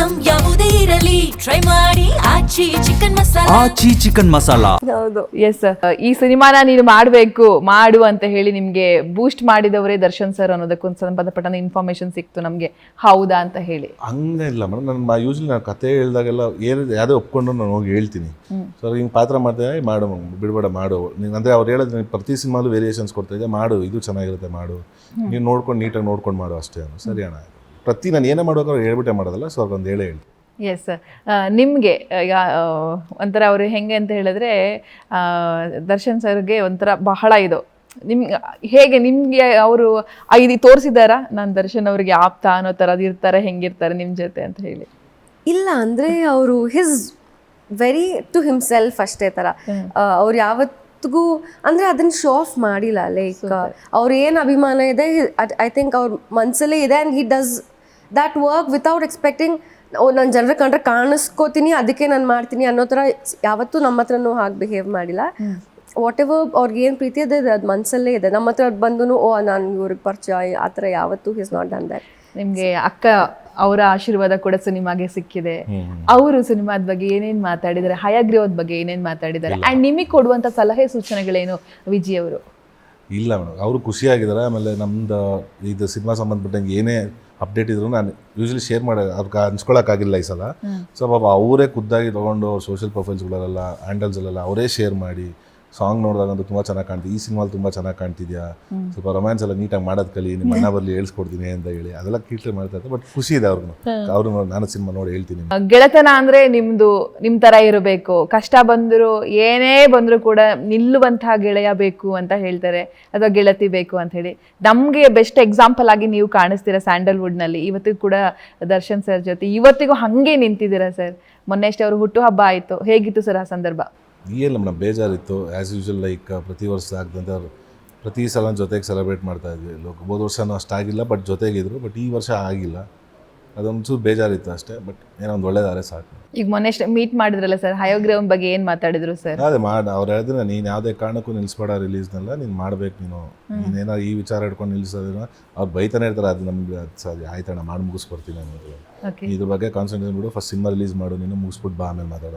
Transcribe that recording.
Item ಯಾವುದೇ ಇರಲಿ try ಮಾಡಿ ಆಚಿ ಚಿಕನ್ ಮಸಾಲಾ. ಆಚಿ ಚಿಕನ್ ಮಸಾಲಾ. ಹೌದು. ಎಸ್, ಈ ಸಿನಿಮಾನ ನೀನು ಮಾಡು ಅಂತ ಹೇಳಿ ನಿಮ್ಗೆ ಬೂಸ್ಟ್ ಮಾಡಿದವರೇ ದರ್ಶನ್ ಸರ್ ಅನ್ನೋದಕ್ಕೂ ಸಂಬಂಧಪಟ್ಟ ಇನ್ಫಾರ್ಮೇಶನ್ ಸಿಕ್ತು ನಮ್ಗೆ, ಹೌದಾ ಅಂತ ಹೇಳಿ? ಹಂಗಿಲ್ಲ ಮೇಡಮ್, ನಾನು ಯೂಶ್ವಲಿ ನಾನು ಕತೆ ಹೇಳಿದಾಗೆಲ್ಲ ಯಾವುದೇ ಒಪ್ಕೊಂಡು ನಾನು ಹೋಗಿ ಹೇಳ್ತೀನಿ. ಸೊ ಹಿಂಗೆ ಪಾತ್ರ ಮಾಡ್ತೇವೆ, ಮಾಡು ಬಿಡಬೇಡ ಮಾಡು ನೀನು, ಅಂದರೆ ಅವ್ರು ಹೇಳೋದು ಪ್ರತಿ ಸಿನಿಮಾಲು ವೇರಿಯೇಷನ್ಸ್ ಕೊಡ್ತಾ ಇದೆ, ಮಾಡು ಇದು ಚೆನ್ನಾಗಿರುತ್ತೆ ಮಾಡು, ನೀನು ನೋಡ್ಕೊಂಡು ನೀಟಾಗಿ ನೋಡ್ಕೊಂಡು ಮಾಡು ಅಷ್ಟೇ ಅನ್ನು. ಸರಿ ಅಣ್ಣ, ಪ್ರತಿ ನಾನು ಏನೇ ಮಾಡುವಾಗ ಅವ್ರು ಹೇಳ್ಬಿಟ್ಟೆ ಮಾಡೋದಲ್ಲ, ಸೊ ಅವ್ರಿಗೊಂದು ಹೇಳಿ. ಎಸ್, ನಿಮಗೆ ಒಂಥರ ಅವರು ಹೆಂಗೆ ಅಂತ ಹೇಳಿದ್ರೆ ದರ್ಶನ್ ಸರ್ಗೆ ಒಂಥರ ಬಹಳ ಇದು ನಿಮ್ಗೆ ಹೇಗೆ ನಿಮಗೆ ಅವರು ಇದು ತೋರಿಸಿದಾರಾ ನಾನು ದರ್ಶನ್ ಅವ್ರಿಗೆ ಆಪ್ತ ಅನ್ನೋ ಥರದ್ದು ಇರ್ತಾರೆ, ಹೆಂಗಿರ್ತಾರೆ ನಿಮ್ಮ ಜೊತೆ ಅಂತ ಹೇಳಿ? ಇಲ್ಲ, ಅಂದರೆ ಅವರು ಹಿಸ್ ವೆರಿ ಟು ಹಿಮ್ಸೆಲ್ಫ್ ಅಷ್ಟೇ ಥರ. ಅವ್ರು ಯಾವತ್ತಿಗೂ ಅಂದರೆ ಅದನ್ನ ಶೋ ಆಫ್ ಮಾಡಿಲ್ಲ. ಲೈಕ್ ಅವ್ರ ಏನು ಅಭಿಮಾನ ಇದೆ, ಐ ಥಿಂಕ್ ಅವ್ರ ಮನಸ್ಸಲ್ಲೇ ಇದೆ, and he does that work without expecting ನಾನು ಜನರ ಕಂಡ್ರೆ ಕಾಣಿಸ್ಕೋತೀನಿ ಅದಕ್ಕೆ ನಾನು ಮಾಡ್ತೀನಿ ಅನ್ನೋ ಥರ ಯಾವತ್ತೂ ನಮ್ಮ ಹತ್ರನೂ ಹಾಗೆ ಬಿಹೇವ್ ಮಾಡಿಲ್ಲ. ವಾಟ್ ಎವರ್ ಅವ್ರಿಗೆ ಏನು ಪ್ರೀತಿ ಇದೆ ಅದು ಮನಸ್ಸಲ್ಲೇ ಇದೆ. ನಮ್ಮ ಹತ್ರ ಬಂದು ನಾನು ಇವ್ರಿಗೆ ಪರಿಚಯ ಆ ಥರ ಯಾವತ್ತೂ ಹಿಸ್ ನಾಟ್ ಡನ್ ದ್ಯಾಟ್. ನಿಮಗೆ ಅಕ್ಕ ಅವರ ಆಶೀರ್ವಾದ ಕೂಡ ಸಿನಿಮಾಗೆ ಸಿಕ್ಕಿದೆ. ಅವರು ಸಿನಿಮಾದ ಬಗ್ಗೆ ಏನೇನು ಮಾತಾಡಿದ್ದಾರೆ, ಹಯಗ್ರೀವದ ಬಗ್ಗೆ ಏನೇನು ಮಾತಾಡಿದ್ದಾರೆ, ಆ್ಯಂಡ್ ನಿಮಗೆ ಕೊಡುವಂಥ ಸಲಹೆ ಸೂಚನೆಗಳೇನು ವಿಜಯ್ ಅವರು? ಇಲ್ಲ ಮೇಡಮ್, ಅವರು ಖುಷಿಯಾಗಿದ್ದಾರೆ. ಆಮೇಲೆ ನಮ್ದು ಇದು ಸಿನಿಮಾ ಸಂಬಂಧಪಟ್ಟಂಗೆ ಏನೇ ಅಪ್ಡೇಟ್ ಇದ್ರು ನಾನು ಯೂಶ್ವಲಿ ಶೇರ್ ಮಾಡಿ ಅವ್ರಿಗೆ ಹಂಚ್ಕೊಳಕ್ಕಾಗಿಲ್ಲ ಈ ಸಲ. ಸೊ ಪಾಪ ಅವರೇ ಖುದ್ದಾಗಿ ತೊಗೊಂಡು ಸೋಷಿಯಲ್ ಪ್ರೊಫೈಲ್ಸ್ಗಳೆಲ್ಲ ಹ್ಯಾಂಡಲ್ಸಲ್ಲೆಲ್ಲ ಅವರೇ ಶೇರ್ ಮಾಡಿ, ಸಾಂಗ್ ನೋಡಿದಾಗಂತೂ ತುಂಬ ಚೆನ್ನಾಗಿ ಕಾಣ್ತಿದೆ, ಈ ಸಿನಿಮಾಲಿ ತುಂಬ ಚೆನ್ನಾಗಿ ಕಾಣ್ತಿದ್ಯಾ, ಸ್ವಲ್ಪ ರೊಮ್ಯಾನ್ಸ್ ಎಲ್ಲ ನೀಟಾಗಿ ಮಾಡೋದು ಕಲಿ, ನಿಮ್ಮ ಅಣ್ಣ ಬರಲಿ ಹೇಳ್ಸ್ಕೊಡ್ತೀನಿ ಅಂತ ಹೇಳಿ ಅದೆಲ್ಲ ಕೀಟ್ಲೆ ಮಾಡ್ತಾ ಇರ್ತಾರೆ. ಬಟ್ ಖುಷಿ ಇದೆ ಅವ್ರು ನಾನು ಸಿನಿಮಾ ನೋಡಿ ಹೇಳ್ತೀನಿ. ಗೆಳೆತನ ಅಂದರೆ ನಿಮ್ಮ ಥರ ಇರಬೇಕು, ಕಷ್ಟ ಬಂದರೂ ಏನೇ ಬಂದರೂ ಕೂಡ ನಿಲ್ಲುವಂತಹ ಗೆಳೆಯ ಬೇಕು ಅಂತ ಹೇಳ್ತಾರೆ, ಅಥವಾ ಗೆಳತಿ ಬೇಕು ಅಂತ ಹೇಳಿ. ನಮಗೆ ಬೆಸ್ಟ್ ಎಕ್ಸಾಂಪಲ್ ಆಗಿ ನೀವು ಕಾಣಿಸ್ತೀರಾ ಸ್ಯಾಂಡಲ್ವುಡ್ನಲ್ಲಿ. ಇವತ್ತಿಗೂ ಕೂಡ ದರ್ಶನ್ ಸರ್ ಜೊತೆ ಇವತ್ತಿಗೂ ಹಾಗೆ ನಿಂತಿದ್ದೀರಾ ಸರ್. ಮೊನ್ನೆ ಅಷ್ಟೇ ಅವರು ಹುಟ್ಟುಹಬ್ಬ ಆಯಿತು, ಹೇಗಿತ್ತು ಸರ್ ಆ ಸಂದರ್ಭ? ಏನಿಲ್ಲ ಮೇಡಮ್, ಬೇಜಾರಿತ್ತು. ಆ್ಯಸ್ ಯೂಶ್ವಲ್ ಲೈಕ್ ಪ್ರತಿ ವರ್ಷ ಆಗ್ದಂತೆ ಅವ್ರು ಪ್ರತಿ ಸಲ ಜೊತೆಗೆ ಸೆಲೆಬ್ರೇಟ್ ಮಾಡ್ತಾಯಿದ್ವಿ. ಹೋದ ವರ್ಷನೂ ಅಷ್ಟಾಗಿಲ್ಲ, ಬಟ್ ಜೊತೆಗಿದ್ರು. ಬಟ್ ಈ ವರ್ಷ ಆಗಿಲ್ಲ, ಅದೊಂಚೂರು ಬೇಜಾರಿತ್ತು ಅಷ್ಟೇ. ಬಟ್ ಏನೋ ಒಂದು ಒಳ್ಳೇದಾರೆ ಸಾಕು. ಈಗ ಮೊನ್ನೆ ಮೀಟ್ ಮಾಡಿದ್ರಲ್ಲ ಸರ್, ಹಯಗ್ರೀವನ್ ಬಗ್ಗೆ ಏನು ಮಾತಾಡಿದ್ರು ಸರ್? ಅದೇ ಅವ್ರು ಹೇಳಿದ್ರೆ ನೀನು ಯಾವುದೇ ಕಾರಣಕ್ಕೂ ನಿಲ್ಲಿಸ್ಬೇಡ ರಿಲೀಸ್ನೆಲ್ಲ, ನೀನು ಮಾಡ್ಬೇಕು, ನೀನೇನಾರು ಈ ವಿಚಾರ ಹಿಡ್ಕೊಂಡು ನಿಲ್ಲಿಸೋದಿಲ್ಲ. ಅವ್ರು ಬೈತಾನೆ ಇರ್ತಾರೆ, ಅದು ನಮ್ಗೆ ಅದು ಸರಿ ಆಯ್ತಣ್ಣ ಮಾಡಿ ಮುಗಿಸ್ಕೊಡ್ತೀನಿ ಅನ್ನೋದು. ಇದ್ರ ಬಗ್ಗೆ ಕಾನ್ಸಂಟ್ರೇಟ್ ಬಿಡು, ಫಸ್ಟ್ ಸಿನಿಮಾ ರಿಲೀಸ್ ಮಾಡು, ನೀನು ಮುಗಿಸ್ಬಿಟ್ಟು ಬಾ ಆಮೇಲೆ ಮಾತಾಡೋ.